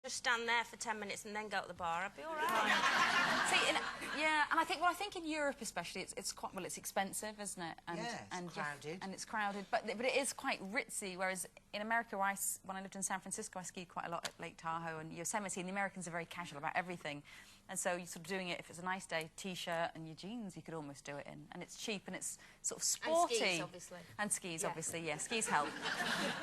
just stand there for 10 minutes and then go to the bar, I'd be all right. See, yeah, and I think in Europe especially, it's quite, well, it's expensive, isn't it? And, it's crowded. And it's crowded, but it is quite ritzy, whereas in America, when I lived in San Francisco, I skied quite a lot at Lake Tahoe and Yosemite, and the Americans are very casual about everything. And so you're sort of doing it, if it's a nice day, T-shirt and your jeans, you could almost do it in. And it's cheap and it's sort of sporty. And skis, obviously. And skis, obviously, yeah. Skis help.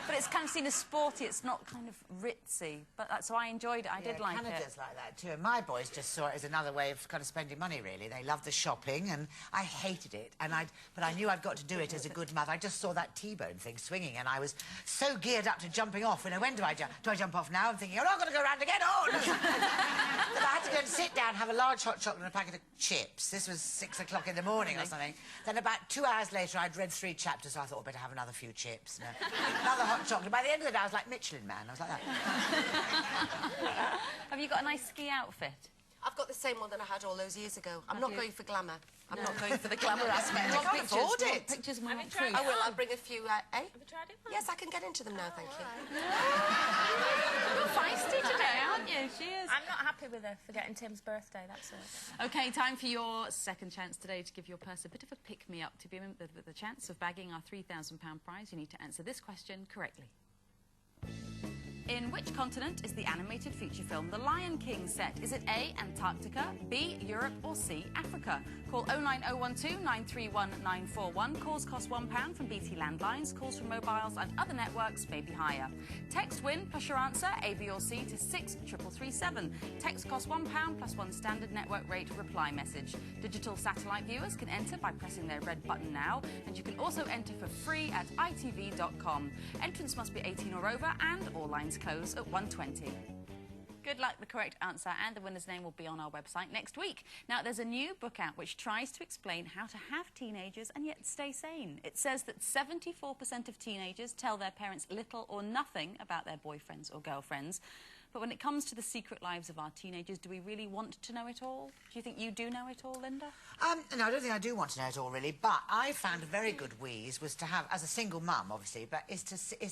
But it's kind of seen as sporty. It's not kind of ritzy. But so I enjoyed it. I did like it. Canada's like that too. And my boys just saw it as another way of kind of spending money, really. They loved the shopping, and I hated it. But I knew I'd got to do it as a good mother. I just saw that T-bone thing swinging, and I was so geared up to jumping off. When do I jump? Do I jump off now? I'm thinking, oh, I've got to go round again. Oh! But I had to go and sit down, have a large hot chocolate and a packet of chips. This was 6 o'clock in the morning or something. Then about 2 hours later, I'd read 3 chapters, so I thought I'd better have another few chips. Another hot chocolate. By the end of the day, I was like Michelin Man. I was like that. Have you got a nice ski outfit? I've got the same one that I had all those years ago. I'm not going for glamour. I'm not going for the glamour aspect. I can't afford it. Pictures Have you tried it? I will. I'll bring a few, Have you tried it? Yes, I can get into them now, thank you. You're feisty today, aren't you? She is. I'm not happy with her forgetting Tim's birthday, that's all. OK, time for your second chance today to give your purse a bit of a pick-me-up. To be with the chance of bagging our £3,000 prize, you need to answer this question correctly. In which continent is the animated feature film The Lion King set? Is it A, Antarctica, B, Europe, or C, Africa? Call 09012 931 941. Calls cost £1 from BT landlines. Calls from mobiles and other networks may be higher. Text WIN plus your answer, A, B or C, to 63337. Text costs £1 plus 1 standard network rate reply message. Digital satellite viewers can enter by pressing their red button now, and you can also enter for free at itv.com. Entrance must be 18 or over, and all lines close at 1:20. Good luck. The correct answer and the winner's name will be on our website next week. Now, there's a new book out which tries to explain how to have teenagers and yet stay sane. It says that 74% of teenagers tell their parents little or nothing about their boyfriends or girlfriends. But when it comes to the secret lives of our teenagers, do we really want to know it all? Do you think you do know it all, Linda? No, I don't think I do want to know it all, really. But I found a very good wheeze was to have, as a single mum, obviously, but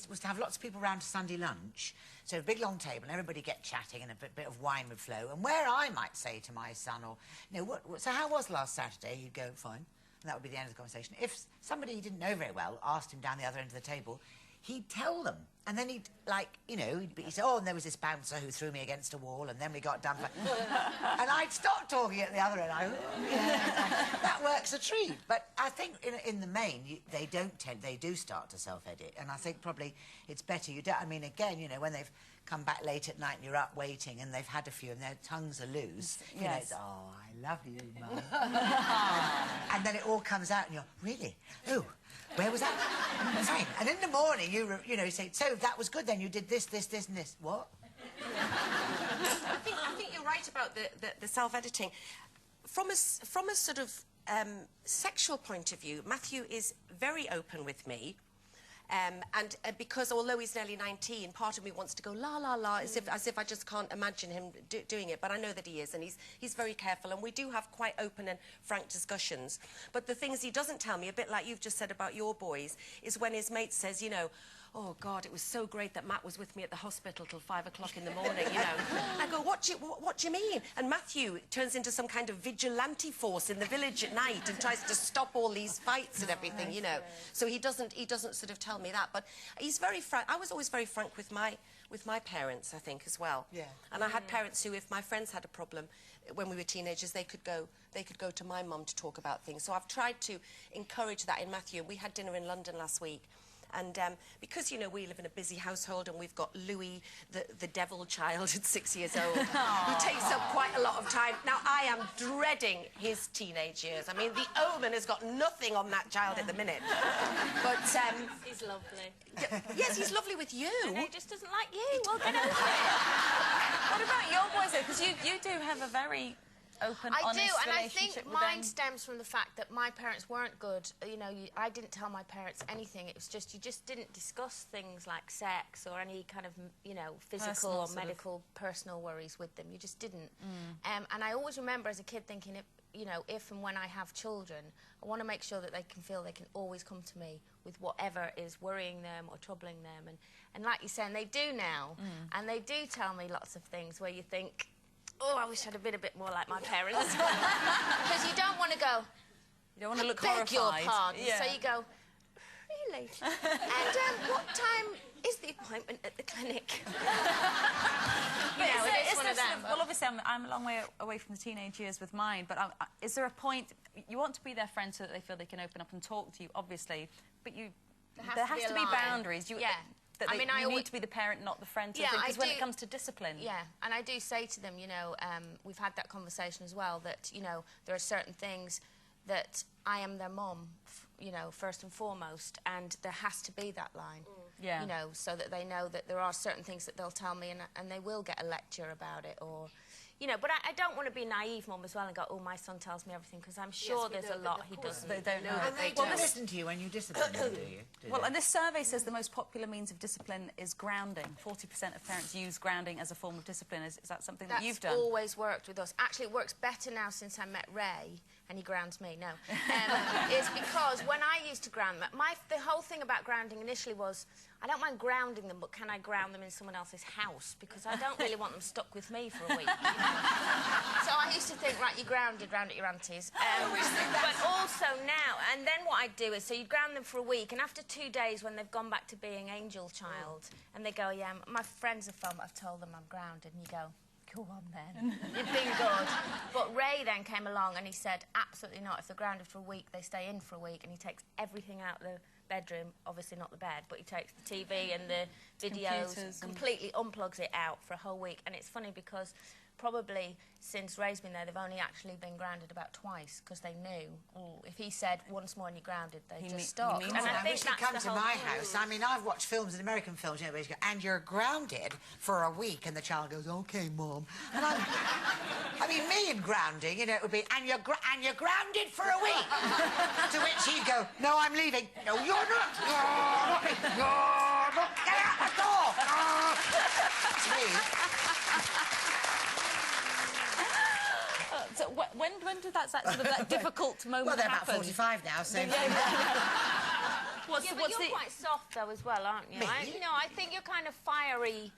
was to have lots of people round to Sunday lunch. So a big long table and everybody get chatting and a bit of wine would flow. And where I might say to my son, or, you know, so how was last Saturday? He'd go, fine. And that would be the end of the conversation. If somebody he didn't know very well asked him down the other end of the table, he'd tell them. And then he'd, like, you know, he'd say, oh, and there was this bouncer who threw me against a wall, and then we got done for... And I'd stop talking at the other end. That works a treat. But I think in the main, they do start to self-edit. And I think probably it's better you don't... I mean, again, you know, when they've come back late at night and you're up waiting and they've had a few and their tongues are loose, you know, it's, oh, I love you, Mum. And then it all comes out and you're, really? Oh, where was that? Fine. And in the morning, you know, you say, so that was good then, you did this, this, this and this. What? I think you're right about the self-editing. From a sort of sexual point of view, Matthew is very open with me. And because although he's nearly 19, part of me wants to go la la la as if I just can't imagine him doing it. But I know that he is, and he's very careful, and we do have quite open and frank discussions. But the things he doesn't tell me, a bit like you've just said about your boys, is when his mate says, you know, oh, God, it was so great that Matt was with me at the hospital till 5 o'clock in the morning, you know. I go, what do you mean? And Matthew turns into some kind of vigilante force in the village at night and tries to stop all these fights and everything, you know. So he doesn't sort of tell me that. But he's very frank. I was always very frank with my parents, I think, as well. Yeah. And I had parents who, if my friends had a problem when we were teenagers, they could go to my mum to talk about things. So I've tried to encourage that in Matthew. We had dinner in London last week. And because, you know, we live in a busy household and we've got Louis, the devil child at 6 years old, who takes up quite a lot of time. Now, I am dreading his teenage years. I mean, the Omen has got nothing on that child at the minute. But... he's lovely. Yes, he's lovely with you. And he just doesn't like you. Well, get over it. What about your boys, though? Because you do have a very... open, I honest do, and I think relationship with mine them. stems from the fact that my parents weren't good. You know, I didn't tell my parents anything. It was just, you just didn't discuss things like sex or any kind of, you know, physical Personal or medical personal worries with them. You just didn't. And I always remember as a kid thinking, you know, if and when I have children, I want to make sure that they can feel they can always come to me with whatever is worrying them or troubling them. And like you're saying, they do now, and they do tell me lots of things where you think, oh, I wish I'd have been a bit more like my parents. Because you don't want to go, You don't want to look beg your horrified. pardon. Yeah. So you go, really? And what time is the appointment at the clinic? You know, it is one of them. Well, obviously, I'm a long way away from the teenage years with mine, but is there a point... You want to be their friend so that they feel they can open up and talk to you, obviously, but there has to be boundaries. Yeah. I mean, you always need to be the parent, not the friend. Yeah, because when it comes to discipline... Yeah, and I do say to them, you know, we've had that conversation as well, that, you know, there are certain things that I am their mum, you know, first and foremost, and there has to be that line. Yeah. You know, so that they know that there are certain things that they'll tell me and they will get a lecture about it, or... You know, but I don't want to be naive, Mum, as well, and go, oh, my son tells me everything, because I'm sure there's a lot he doesn't. They don't know. And they don't listen to you when you discipline them, do you? Well, and this survey says the most popular means of discipline is grounding. 40% of parents use grounding as a form of discipline. Is that something that you've done? That's always worked with us. Actually, it works better now since I met Ray, and he grounds me. No, it's because when I used to ground them, the whole thing about grounding initially was, I don't mind grounding them, but can I ground them in someone else's house? Because I don't really want them stuck with me for a week. You know? So I used to think, right, you're grounded round at your auntie's. But also now, and then what I'd do is, so you'd ground them for a week, and after 2 days, when they've gone back to being angel child, and they go, yeah, my friends have phoned, I've told them I'm grounded, and you go, go on then. You've been good. But Ray then came along and he said, absolutely not. If they're grounded for a week, they stay in for a week, and he takes everything out the bedroom, obviously not the bed, but he takes the TV and the videos, completely unplugs it out for a whole week. And it's funny because probably since Ray's been there, they've only actually been grounded about twice, because they knew, oh, if he said once more and you're grounded, they just stop. And I wish he'd come to my house. I mean, I've watched films, and American films, you know, where you go, and you're grounded for a week, and the child goes, OK, Mum. And I mean, me and grounding, you know, it would be, and you're grounded for a week. To which he'd go, no, I'm leaving. No, you're not. You're not. Get out the door. It's me. So when did that sort of that difficult moment Well, they're happen? about 45 now, so... What's but you're quite soft, though, as well, aren't you? Me? I think you're kind of fiery,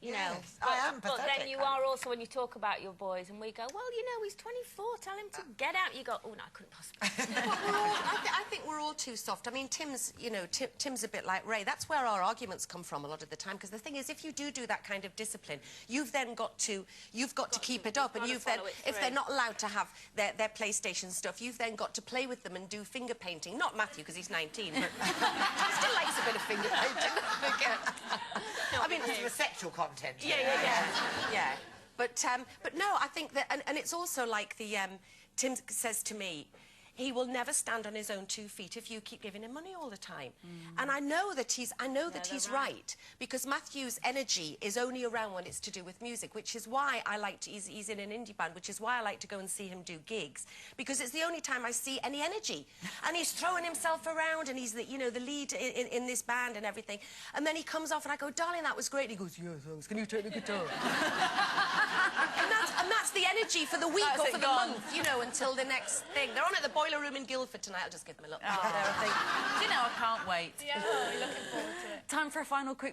you know. Yes, I am But pathetic. then you are also, when you talk about your boys, and we go, well, you know, he's 24, tell him to get out. You go, oh, no, I couldn't possibly. I think we're all too soft. I mean, Tim's, you know, Tim's a bit like Ray. That's where our arguments come from a lot of the time, because the thing is, if you do that kind of discipline, you've then got to keep it up, and you've then, if they're not allowed to have their PlayStation stuff, you've then got to play with them and do finger painting. Not Matthew, because he's 19, but he still likes a bit of finger painting. I mean, it's the sexual content. Yeah. But no, I think that, and it's also like the, Tim says to me, he will never stand on his own 2 feet if you keep giving him money all the time. And I know that he's right, because Matthew's energy is only around when it's to do with music, which is why I like to, he's in an indie band, which is why I like to go and see him do gigs, because it's the only time I see any energy. And he's throwing himself around, and he's the, you know, the lead in this band and everything. And then he comes off and I go, darling, that was great. And he goes, yes, thanks. Can you take the guitar? and that's the energy for the week or for the month, you know, until the next thing. They're on at the Boiler Room in Guildford tonight. I'll just give them a look. Oh. Do you know, I can't wait. Yeah, we're looking forward to it. Time for a final quick